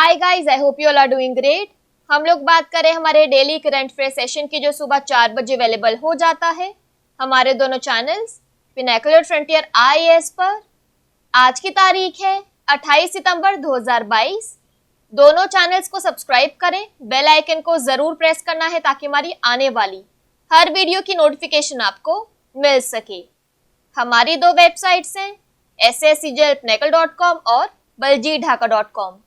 Hi guys, I hope you all are doing great. हम लोग बात करें हमारे डेली करंट अफेयर सेशन की, जो सुबह 4 बजे अवेलेबल हो जाता है हमारे दोनों चैनल्स पिनाकुलर फ्रंटियर IAS पर। आज की तारीख है 28 सितंबर 2022। दोनों चैनल्स को सब्सक्राइब करें, बेल आइकन को जरूर प्रेस करना है ताकि हमारी आने वाली हर वीडियो की नोटिफिकेशन आपको मिल सके। हमारी दो वेबसाइट्स हैं sscjlpnacle.com और baljeetdhaka.com।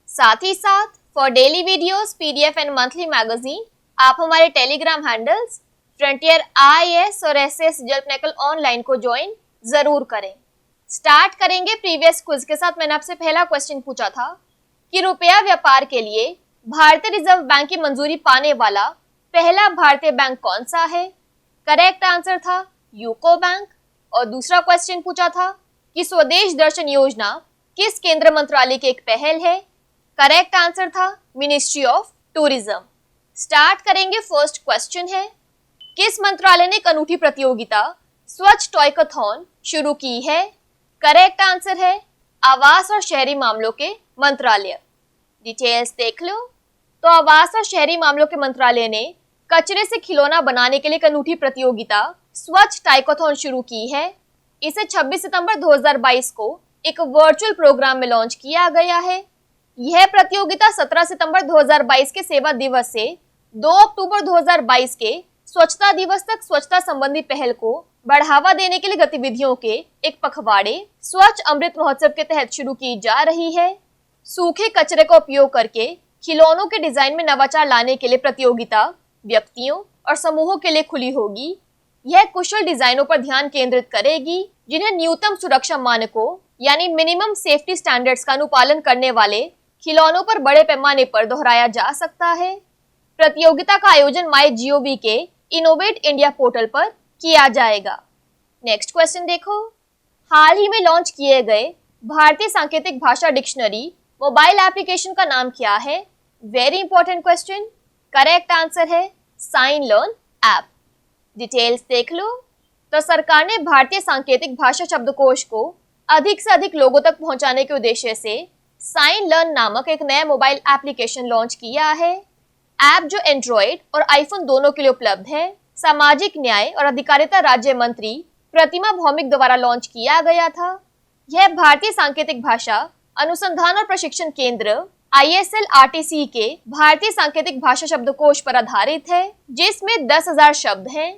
साथ ही साथ for daily videos, PDF and monthly magazine आप हमारे टेलीग्राम हैंडल्स फ्रंटियर IAS और SS ऑनलाइन को ज्वाइन जरूर करें। स्टार्ट करेंगे प्रीवियस क्विज के साथ। मैंने आपसे पहला क्वेश्चन पूछा था कि रुपया व्यापार के लिए भारतीय रिजर्व बैंक की मंजूरी पाने वाला पहला भारतीय बैंक कौन सा है। करेक्ट आंसर था यूको बैंक। और दूसरा क्वेश्चन पूछा था कि स्वदेश दर्शन योजना किस केंद्र मंत्रालय की एक पहल है। करेक्ट आंसर था मिनिस्ट्री ऑफ टूरिज्म। स्टार्ट करेंगे। फर्स्ट क्वेश्चन है, किस मंत्रालय ने एक अनूठी प्रतियोगिता स्वच्छ टॉयकथॉन शुरू की है। करेक्ट आंसर है आवास और शहरी मामलों के मंत्रालय। डिटेल्स देख लो। तो आवास और शहरी मामलों के मंत्रालय ने कचरे से खिलौना बनाने के लिए एक अनूठी प्रतियोगिता स्वच्छ टॉयकथॉन शुरू की है। इसे 26 सितंबर 2022 को एक वर्चुअल प्रोग्राम में लॉन्च किया गया है। यह प्रतियोगिता 17 सितंबर 2022 के सेवा दिवस से 2 अक्टूबर 2022 के स्वच्छता दिवस तक स्वच्छता संबंधी पहल को बढ़ावा देने के लिए गतिविधियों के एक पखवाड़े स्वच्छ अमृत महोत्सव के तहत शुरू की जा रही है। सूखे कचरे का उपयोग करके खिलौनों के डिजाइन में नवाचार लाने के लिए प्रतियोगिता व्यक्तियों और समूहों के लिए खुली होगी। यह कुशल डिजाइनों पर ध्यान केंद्रित करेगी जिन्हें न्यूनतम सुरक्षा मानकों यानी मिनिमम सेफ्टी स्टैंडर्ड्स का अनुपालन करने वाले खिलौनों पर बड़े पैमाने पर दोहराया जा सकता है। प्रतियोगिता का आयोजन MyGov के इनोवेट इंडिया पोर्टल पर किया जाएगा। नेक्स्ट क्वेश्चन देखो। हाल ही में लॉन्च किए गए भारतीय सांकेतिक भाषा डिक्शनरी मोबाइल एप्लीकेशन का नाम क्या है। Very important question. Correct answer है साइन लर्न ऐप। डिटेल्स देख लो। तो सरकार ने भारतीय सांकेतिक भाषा शब्दकोश को अधिक से अधिक लोगों तक पहुंचाने के उद्देश्य से साइन लर्न नामक एक नया मोबाइल एप्लीकेशन लॉन्च किया है। ऐप जो एंड्रॉइड और आईफोन दोनों के लिए उपलब्ध है, सामाजिक न्याय और अधिकारिता राज्य मंत्री प्रतिमा भौमिक द्वारा लॉन्च किया गया था। यह भारतीय सांकेतिक भाषा अनुसंधान और प्रशिक्षण केंद्र ISLRTC के भारतीय सांकेतिक भाषा शब्दकोश पर आधारित है, जिसमें 10,000 शब्द हैं।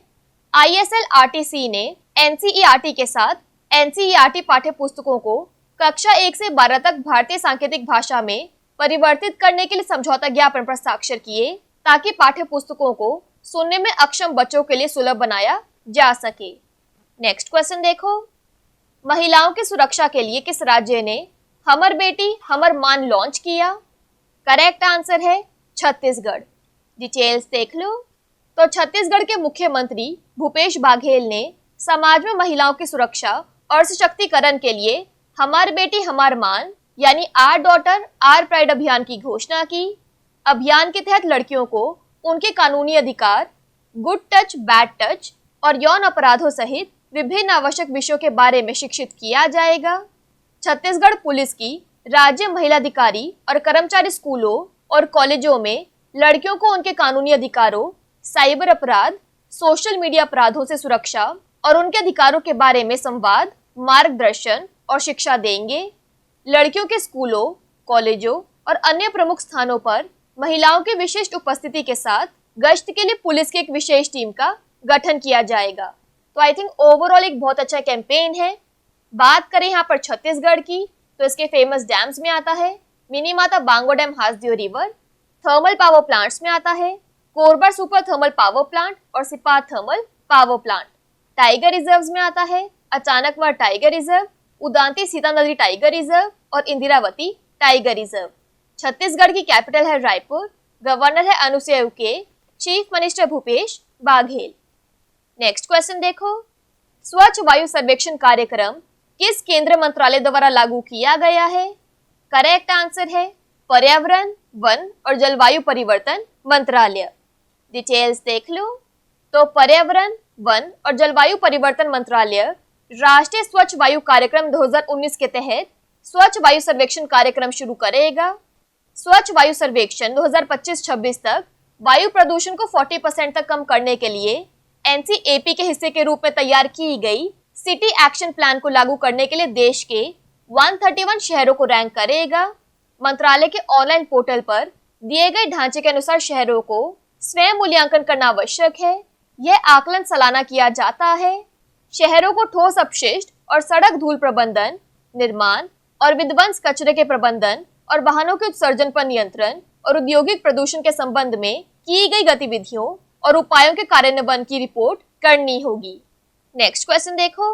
ISLRTC ने NCERT के साथ NCERT पाठ्य पुस्तकों को कक्षा 1 से 12 तक भारतीय सांकेतिक भाषा में परिवर्तित करने के लिए समझौता ज्ञापन पर हस्ताक्षर किए ताकि पाठ्य पुस्तकों को सुनने में अक्षम बच्चों के लिए सुलभ बनाया जा सके। नेक्स्ट क्वेश्चन देखो। महिलाओं की सुरक्षा के लिए किस राज्य ने हमर बेटी हमर मान लॉन्च किया। करेक्ट आंसर है छत्तीसगढ़। डिटेल्स देख लो। तो छत्तीसगढ़ के मुख्यमंत्री भूपेश बाघेल ने समाज में महिलाओं की सुरक्षा और सशक्तिकरण के लिए हमार बेटी हमार मान यानी आर डॉटर आर प्राइड अभियान की घोषणा की। अभियान के तहत लड़कियों को उनके कानूनी अधिकार, गुड टच, बैड टच और यौन अपराधों सहित विभिन्न आवश्यक विषयों के बारे में शिक्षित किया जाएगा। छत्तीसगढ़ पुलिस की राज्य महिला अधिकारी और कर्मचारी स्कूलों और कॉलेजों में लड़कियों को उनके कानूनी अधिकारों, साइबर अपराध, सोशल मीडिया अपराधों से सुरक्षा और उनके अधिकारों के बारे में संवाद, मार्गदर्शन और शिक्षा देंगे। लड़कियों के स्कूलों, कॉलेजों और अन्य प्रमुख स्थानों पर महिलाओं की विशिष्ट उपस्थिति के साथ गश्त के लिए पुलिस की एक विशेष टीम का गठन किया जाएगा। तो आई थिंक ओवरऑल एक बहुत अच्छा कैंपेन है। बात करें यहाँ पर छत्तीसगढ़ की, तो इसके फेमस डैम्स में आता है Mini Mata Bango dam, Hasdeo river. Thermal power plants में आता है Korba super thermal power plant और Sipat thermal power plant. Tiger reserves में आता है Achanakmar tiger reserve, Udanti Sitanadi tiger reserve और इंदिरावती टाइगर रिजर्व। छत्तीसगढ़ की कैपिटल है रायपुर। गवर्नर है Anusuiya Uikey. Chief minister Bhupesh Baghel. Next question देखो। स्वच्छ वायु सर्वेक्षण कार्यक्रम किस केंद्र मंत्रालय द्वारा लागू किया गया है। करेक्ट आंसर है पर्यावरण, वन और जलवायु परिवर्तन मंत्रालय। डिटेल्स देख लो। तो पर्यावरण, वन और जलवायु परिवर्तन मंत्रालय राष्ट्रीय स्वच्छ वायु कार्यक्रम 2019 के तहत स्वच्छ वायु सर्वेक्षण कार्यक्रम शुरू करेगा। स्वच्छ वायु सर्वेक्षण 2025-26 तक वायु प्रदूषण को 40% तक कम करने के लिए एनसीएपी के हिस्से के रूप में तैयार की गई सिटी एक्शन प्लान को लागू करने के लिए देश के 131 शहरों को रैंक करेगा। मंत्रालय के ऑनलाइन पोर्टल पर दिए गए ढांचे के अनुसार शहरों को स्वयं मूल्यांकन करना आवश्यक है। यह आकलन सालाना किया जाता है। शहरों को ठोस अपशिष्ट और सड़क धूल प्रबंधन, निर्माण और विध्वंस कचरे के प्रबंधन और वाहनों के उत्सर्जन पर नियंत्रण और औद्योगिक प्रदूषण के संबंध में की गई गतिविधियों और उपायों के कार्यान्वयन की रिपोर्ट करनी होगी। नेक्स्ट क्वेश्चन देखो।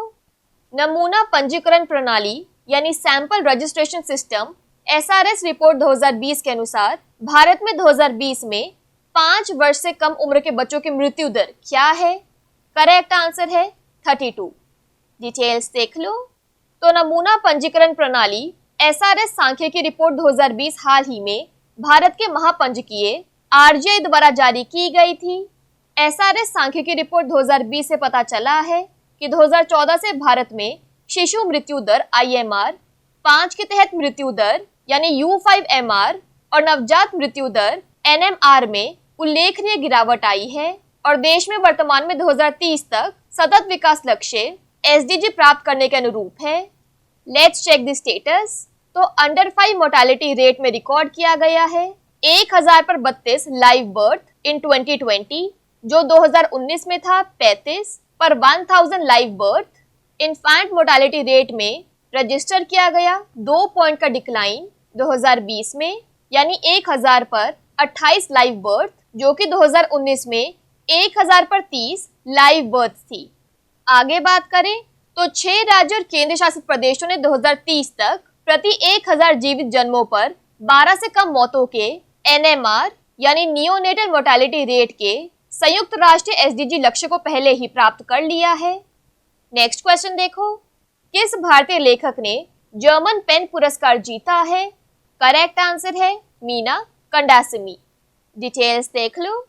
नमूना पंजीकरण प्रणाली यानी sample registration system SRS report 2020 के अनुसार भारत में 2020 में 5 वर्ष से कम उम्र के बच्चों की मृत्यु दर क्या है? करेक्ट आंसर है 32। डिटेल्स देख लो। तो नमूना पंजीकरण प्रणाली एसआरएस सांख्यिकी रिपोर्ट 2020 हाल ही में भारत के महापंजीकीय आरजीआई द्वारा जारी की गई थी। एसआरएस सांख्यिकी रिपोर्ट 2020 से पता चला है कि 2014 से भारत में शिशु मृत्यु दर IMR, 5 के तहत मृत्यु दर यानी U5MR और नवजात मृत्यु दर NMR में उल्लेखनीय गिरावट आई है और देश में वर्तमान में 2030 तक सतत विकास लक्ष्य SDG प्राप्त करने के अनुरूप है। Let's check the status. तो अंडर 5 मोर्टेलिटी रेट में रिकॉर्ड किया गया है 1000 पर 32 लाइव बर्थ इन 2020, जो 2019 में था 35 पर 1000 live birth. Infant mortality rate में रजिस्टर किया गया 2 पॉइंट का डिक्लाइन 2020 में, यानी 1000 पर 28 लाइव बर्थ, जो कि 2019 में 1000 पर 30 लाइव बर्थ थी। आगे बात करें तो 6 राज्य और केंद्र शासित प्रदेशों ने 2030 तक प्रति 1000 जीवित जन्मों पर 12 से कम मौतों के NMR यानी नियोनेटल मोर्टेलिटी रेट के संयुक्त राष्ट्रीय SDG लक्ष्य को पहले ही प्राप्त कर लिया है। नेक्स्ट क्वेश्चन देखो। किस भारतीय लेखक ने जर्मन पेन पुरस्कार जीता है? करेक्ट आंसर है मीना कंडासमी। डिटेल्स देख लो।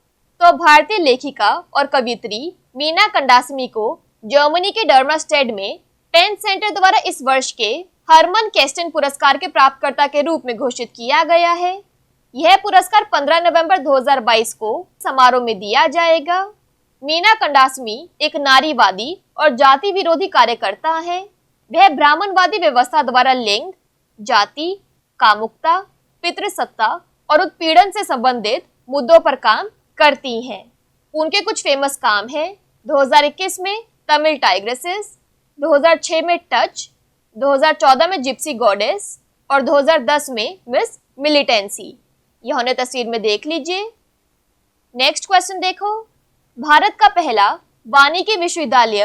तो भारतीय लेखिका और कवियत्री मीना कंडासमी को जर्मनी के डर्मस्टेड में पेन सेंटर द्वारा इस वर्ष के हरमन केस्टन पुरस्कार के प्राप्तकर्ता के रूप में घोषित किया गया है। यह पुरस्कार 15 नवंबर 2022 को समारोह में दिया जाएगा। मीना कंडासमी एक नारीवादी और जाति विरोधी कार्यकर्ता है। वह ब्राह्मणवादी व्यवस्था द्वारा लिंग, जाति, कामुकता, पितृसत्ता और उत्पीड़न से संबंधित मुद्दों पर काम करती हैं। उनके कुछ फेमस काम हैं 2021 में तमिल टाइग्रेसेस, 2006 में टच, 2014 में जिप्सी गॉडेस और 2010 में मिस मिलिटेंसी। यह उन्हें तस्वीर में देख लीजिए। नेक्स्ट क्वेश्चन देखो। भारत का पहला वानिकी विश्वविद्यालय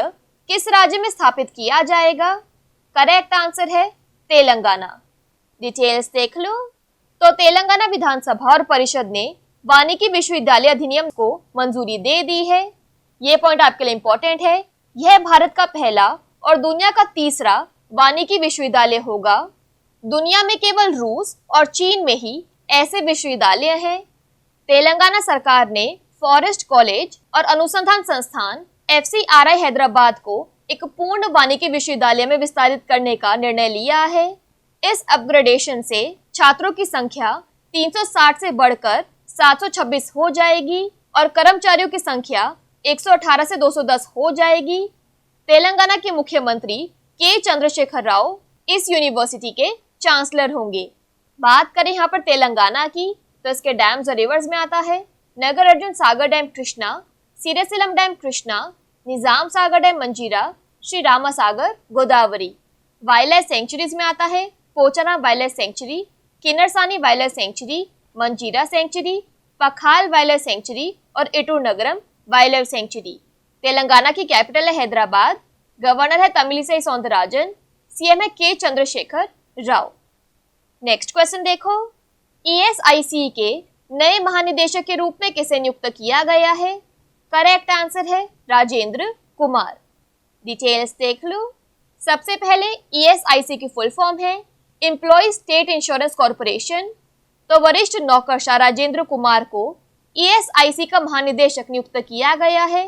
किस राज्य में स्थापित किया जाएगा? करेक्ट आंसर है तेलंगाना। डिटेल्स देख लो। तो तेलंगाना विधानसभा और परिषद ने वानिकी विश्वविद्यालय अधिनियम को मंजूरी दे दी है। ये पॉइंट आपके लिए इंपॉर्टेंट है। यह भारत का पहला और दुनिया का तीसरा वानिकी विश्वविद्यालय होगा। दुनिया में केवल रूस और चीन में ही ऐसे विश्वविद्यालय हैं। तेलंगाना सरकार ने फॉरेस्ट कॉलेज और अनुसंधान संस्थान FCRI हैदराबाद को एक पूर्ण वानिकी विश्वविद्यालय में विस्तारित करने का निर्णय लिया है। इस अपग्रेडेशन से छात्रों की संख्या 360 से बढ़कर 726 हो जाएगी और कर्मचारियों की संख्या 118 से 210 हो जाएगी। तेलंगाना के मुख्यमंत्री के चंद्रशेखर राव इस यूनिवर्सिटी के चांसलर होंगे। बात करें यहाँ पर तेलंगाना की तो इसके डैम्स और रिवर्स में आता है Nagarjuna Sagar dam Krishna, Srisailam dam Krishna, Nizam Sagar dam Manjira, Shri Rama Sagar Godavari. Wild life sanctuaries में आता है Pocharam wild life sanctuary, Kinnerasani wild life sanctuary, Manjira sanctuary, Pakhal wild life sanctuary और Eturnagaram wild life sanctuary. Telangana की कैपिटल है हैदराबाद। गवर्नर है तमिलिसाई सौंदरराजन। CM है के चंद्रशेखर राव। नेक्स्ट क्वेश्चन देखो। ESIC के नए महानिदेशक के रूप में किसे नियुक्त किया गया है? करेक्ट आंसर है राजेंद्र कुमार। डिटेल्स देख लो। सबसे पहले ESIC की फुल फॉर्म है एम्प्लॉय स्टेट इंश्योरेंस कॉर्पोरेशन। तो वरिष्ठ नौकरशाह राजेंद्र कुमार को ESIC का महानिदेशक नियुक्त किया गया है।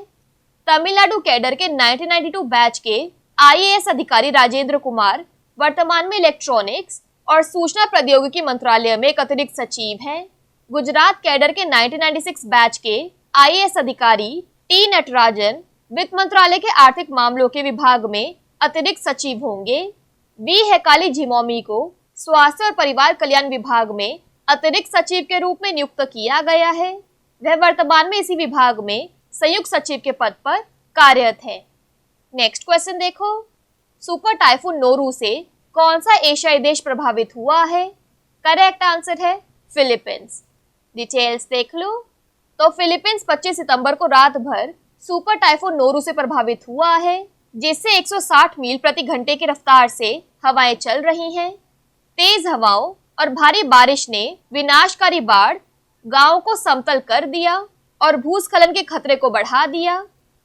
तमिलनाडु कैडर के 1992 बैच के IAS अधिकारी राजेंद्र कुमार वर्तमान में इलेक्ट्रॉनिक्स, और सूचना प्रौद्योगिकी मंत्रालय में एक अतिरिक्त सचिव हैं। गुजरात कैडर के 1996 बैच के IAS अधिकारी टी नटराजन वित्त मंत्रालय के आर्थिक मामलों के विभाग में अतिरिक्त सचिव होंगे। बी हेकाली झिमोमी को स्वास्थ्य और परिवार कल्याण विभाग में अतिरिक्त सचिव के रूप में नियुक्त किया गया है। वह वर्तमान में इसी विभाग में संयुक्त सचिव के पद पर कार्यरत है। नेक्स्ट क्वेश्चन देखो, सुपर टाइफून नोरू से कौन सा एशियाई देश प्रभावित हुआ है? करेक्ट आंसर है फिलीपींस। डिटेल्स देख लो। तो फिलीपींस 25 सितंबर को रात भर सुपर टाइफून नोरू से प्रभावित हुआ है, जिससे 160 मील प्रति घंटे की रफ्तार से हवाएं चल रही हैं। तेज हवाओं और भारी बारिश ने विनाशकारी बाढ़, गांवों को समतल कर दिया और भूस्खलन के खतरे को बढ़ा दिया।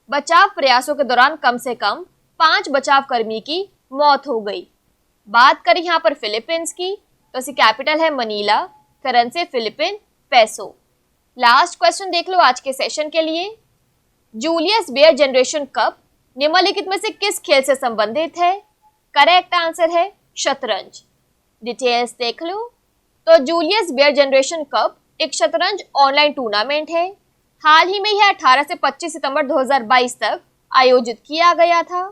बचाव प्रयासों के दौरान कम से कम 5 बचाव कर्मी की मौत हो गई। बात करें यहाँ पर फिलीपींस की, तो इसकी कैपिटल है मनीला, करेंसी फिलिपिन पैसो। लास्ट क्वेश्चन देख लो आज के सेशन के लिए। जूलियस बेयर जनरेशन कप निम्नलिखित में से किस खेल से संबंधित है? करेक्ट आंसर है शतरंज। डिटेल्स देख लो। तो जूलियस बेयर जनरेशन कप एक शतरंज ऑनलाइन टूर्नामेंट है। हाल ही में यह 18 से 25 सितंबर 2022 तक आयोजित किया गया था।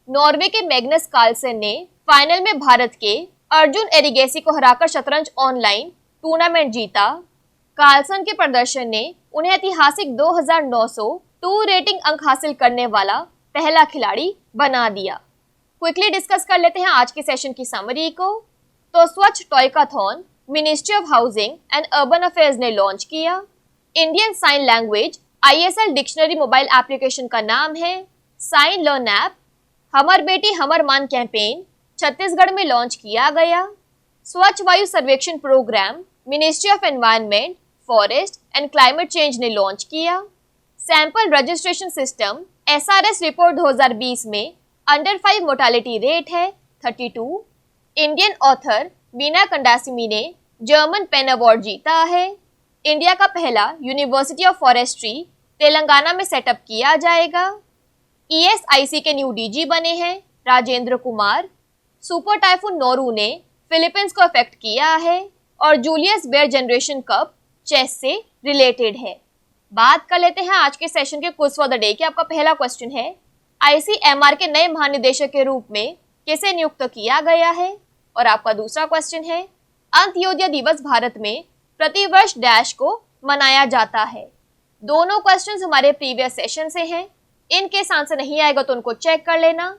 नॉर्वे के मैग्नस कार्लसन ने फाइनल में भारत के अर्जुन एरिगेसी को हराकर शतरंज ऑनलाइन टूर्नामेंट जीता। कार्लसन के प्रदर्शन ने उन्हें ऐतिहासिक 2902 रेटिंग अंक हासिल करने वाला पहला खिलाड़ी बना दिया। क्विकली डिस्कस कर लेते हैं आज के सेशन की समरी को। तो Swachh toycathon ministry of housing and urban affairs ने लॉन्च किया। Indian sign language ISL dictionary mobile application का नाम है साइन लर्न ऐप। हमर बेटी हमर मान कैंपेन छत्तीसगढ़ में लॉन्च किया गया। Swachh Vayu Sarvekshan program ministry of environment, forest and climate change ने लॉन्च किया। Sample registration system SRS report 2020 में अंडर 5 मोर्टालिटी रेट है 32। इंडियन ऑथर बीना कंडासिमी ने जर्मन पेन अवार्ड जीता है। इंडिया का पहला यूनिवर्सिटी ऑफ फॉरेस्ट्री तेलंगाना में सेटअप किया जाएगा। ESIC के न्यू DG बने हैं Rajendra Kumar. Super typhoon Noru ने फिलीपींस को अफेक्ट किया है और Julius Baer Generation Cup chess से रिलेटेड है। बात कर लेते हैं आज के सेशन के क्विज फॉर द डे के। आपका पहला क्वेश्चन है, ICMR के नए महानिदेशक के रूप में किसे नियुक्त किया गया है? और आपका दूसरा क्वेश्चन है, अंत्योदय दिवस भारत में प्रतिवर्ष डैश को मनाया जाता है। दोनों क्वेश्चंस हमारे प्रीवियस सेशन से हैं। इनके आंसर नहीं आएगा तो उनको चेक कर लेना।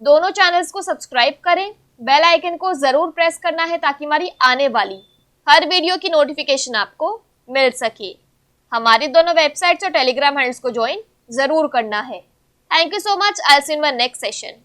दोनों चैनल्स को सब्सक्राइब करें, बेल आइकन को जरूर प्रेस करना है ताकि हमारी आने वाली हर वीडियो की नोटिफिकेशन आपको मिल सके। हमारी दोनों वेबसाइट्स और टेलीग्राम हैंडल्स को ज्वाइन जरूर करना है। Thank you so much. I will see you in my next session.